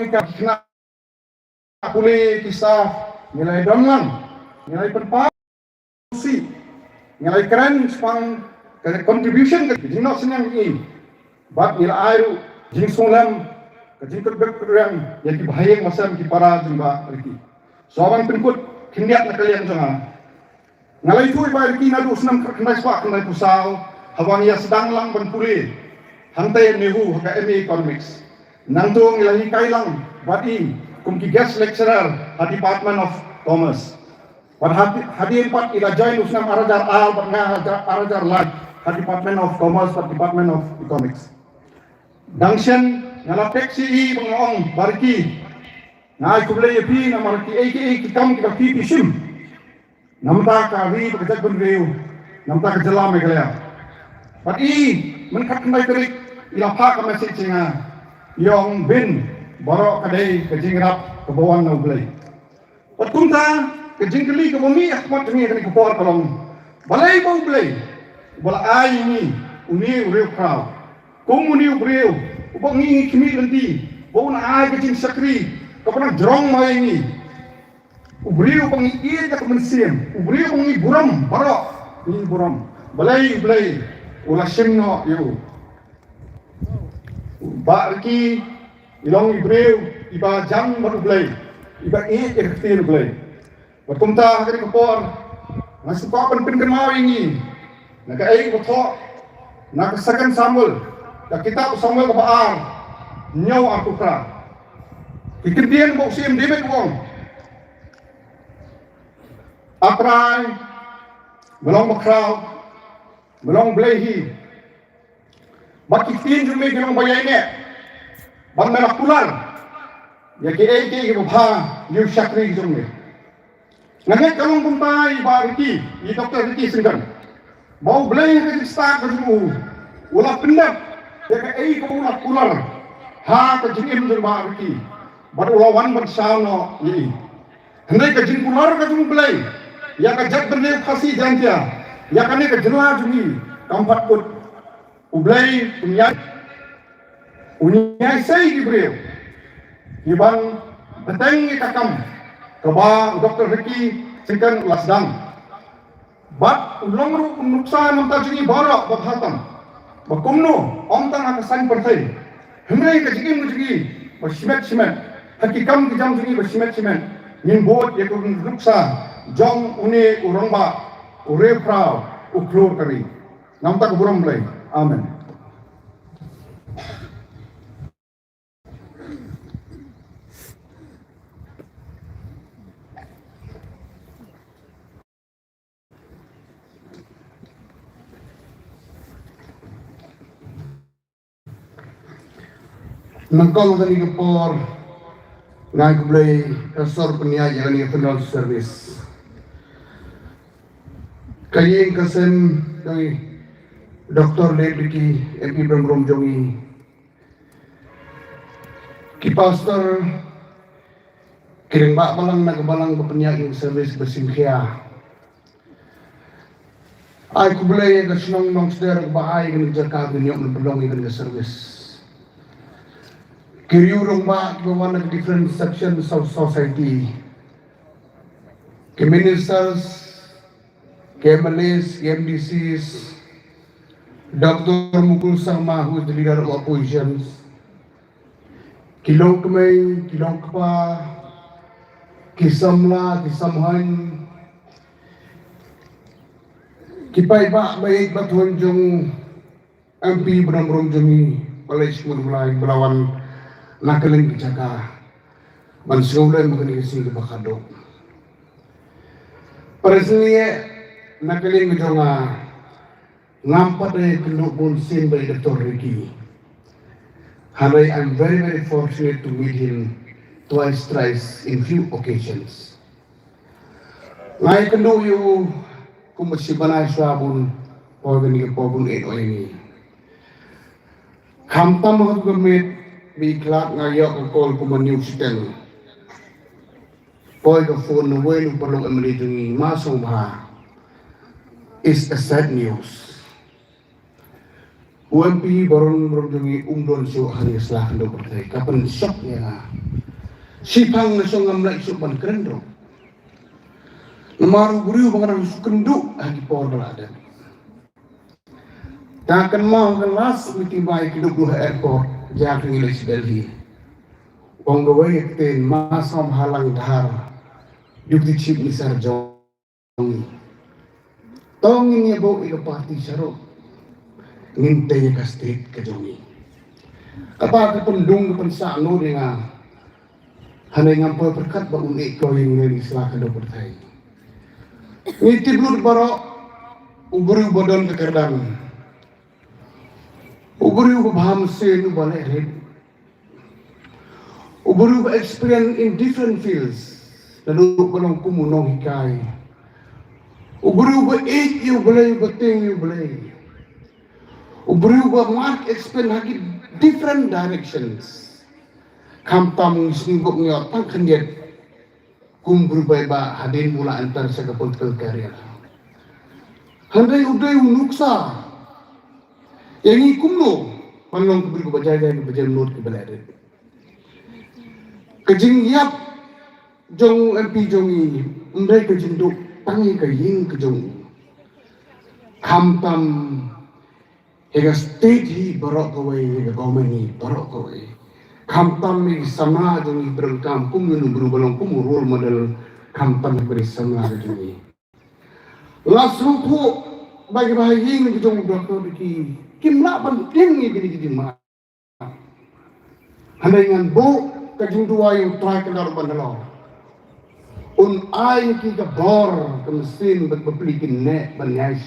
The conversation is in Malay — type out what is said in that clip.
kena boleh kisah nilai domlang, nilai penpasi, nilai keren sepang contribution ke jing nak senang ini, bat nilai air jing sulam ke jing kerjaan yang bahaya masa di para jumba lagi. Soalan penkut kindiat nak kalian jangan. Nilai itu ibarat kita nadu senang kenai sepak kenai pusau, hawanya sedang lang berpulih, hantai nehu haka MA Economics, nantung nilai kailang bati kumki guest lecturer at Department of Commerce. Pada hadir empat ila join usnam arajar al berngah arajar lag at Department of Commerce at Department of Economics. Dangsian ngala teksi bengong barki ngai kublai pi na marki aka kikam kibaki pisim. Namta kari bekerja beriu, namta kejelam megalaya. Pati menkat kembali terik ila pak message nga yang bin borok kadai kejingrap kebawang na ublay. Patkunta kejingkeli kebumi akmat ni kani kupor kalong balay ba ublay bala ay ni uni uriu kraw kung uni ubriu ubang ngi kimi lanti bau na ay kejing sakri kapanang drong may ni ubriu pang iir ka kemensiam ubriu pang buram barok ni buram balay ublay ula simno yu barki ilong ibreu iba jang barublay iba ektir blay berkumta kari kapor nasukapan pinggirmaw ini nagaay boto nakasakan sambal kita sambal kabaar nyaw ang kupra kikirdian mo siyem debet wong apray melong makraw melong blehi bakiktin jumi gelong bayay ne bang merak pular ya ki eke bha yu shakri jumi nangat kalong puntay bariki i Dr. Ricky Singgan mau blehi ke start berjemu ulah pendap ya ke eke ulah pular ha ke jingim jeng bariki baru lawan bersama ini hendai ke jing pular ke jeng blehi ya ke jat berne khasi jantia ya kane ke jela jumi kampat put ublay unyai say gibril ibang beteng kakam kaba Dr. Ricky Singkan lasdang bat ulong ru nuksa manta jini bara babhatam bakumno omtang akasan pertai hemrei ka jigi mujigi basimet hakikam kijam jigi basimet nin bot yakun nuksa jong une urongba ure prau uklur kari namta kuburam blay amen. Nangkol tadi kepor ngai kublai kasor peniaga ni funeral service kayeng kasen kay Dr. Ricky MP Bram Jongi ki pastor kiring ba balang nagabalang peniaga service bersimkhia ay kublai kasunong nong seder baay kan jaga dunia belong ikan service Kiriurong ba gawa ng different sections of society. Ministers, MLAs, MDCs, Dr. Mukul Sangma, who is the leader of oppositions, Kilong Kamay, Kilong Kapa, Kisamla, Kisamhan, Kipay ba, may batuan yung MP Bram Jongi, Palais Mulay, Balawan, nakaling jaga mansulan magani kasi bakado presently nakaling nga ngampat ay kinubon sin by Dr. Ricky Hanay. I'm very fortunate to meet him twice, thrice in few occasions. Ngay kando yung kumasibanay sabon pagani pabun ito ini kamta mga gamit bigla ngayak ang call ko man yung sitel. Poi ka phone na way ng palong amalito ni masong ba is a sad news. UMP baron yung umdon siya hari selakan do pertai. Kapan shock niya Sipang na siyang ngamla isuban kerendro. Namaru buriu bangarang sukenduk hagi por balada. Takkan mau kelas mitibai keduk dua airport jaking ilis Delhi. Wong gawai ten masam halang dahar yuk di chip nisar jongi. Tong ini bau ika parti syarok ngintay ka state ka jongi. Kata ka pendung ka pensano dengan hanay ngampay perkat ba unik ko yung nilai islah ka do pertai. Ngiti blur baro uburi bodon ka kardang. Uburi ko baham sen ubale red. Uburi ko experience in different fields. Lalu ko lang kumunong hikay. Uburi ko eat you balay bating you balay. Uburi ko mark experience haki different directions. Kamtam singgok niya pangkanyat kung berubah ba hadin mula antar sa political career. Handay uday unuksa. Yang ikumno manong kubri ko bajaya ni bajaya not ke balade. Kajing yap jong MP jong ini undai kajing duk tangi kajing kajong kamtam hega state hi barok kawai hega government hi barok kawai. Kamtam ni sama jong ibrang kampung yun berubah kum role model kamtam beri sama jong ini. Langsung tu bagi bahagia ni jong doktor di kimla penting ni gini mah. Handai ngan bo kajing dua yang try kendar bandalo. Un ai ki ka bor ke mesin bet bepelikin nek ban Aisyah